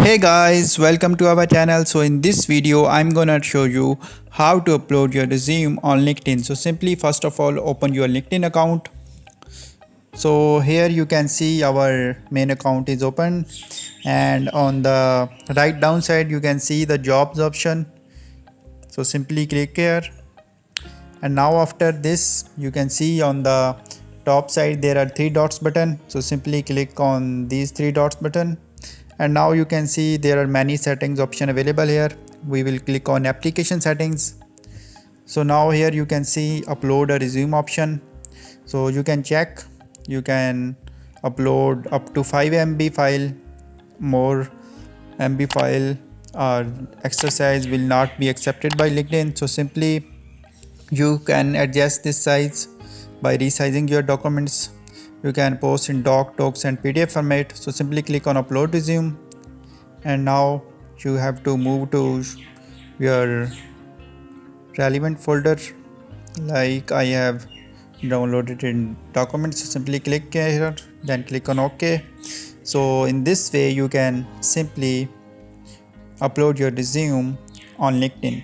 Hey guys, welcome to our channel. So in this video I'm gonna show you how to upload your resume on LinkedIn. So simply first of all open your LinkedIn account. So here you can see our main account is open, and on the right down side you can see the jobs option. So simply click here, and now after this you can see on the top side there are three dots button. So simply click on these three dots button, and now you can see there are many settings option available here. We will click on application settings. So now here you can see upload a resume option. So you can check, you can upload up to 5 MB file. More MB file or exercise will not be accepted by LinkedIn. So simply you can adjust this size by resizing your documents. You can post in doc, docs and PDF format. So simply click on upload resume, and now you have to move to your relevant folder. Like I have downloaded in documents. So simply click here, then click on OK. So in this way you can simply upload your resume on LinkedIn.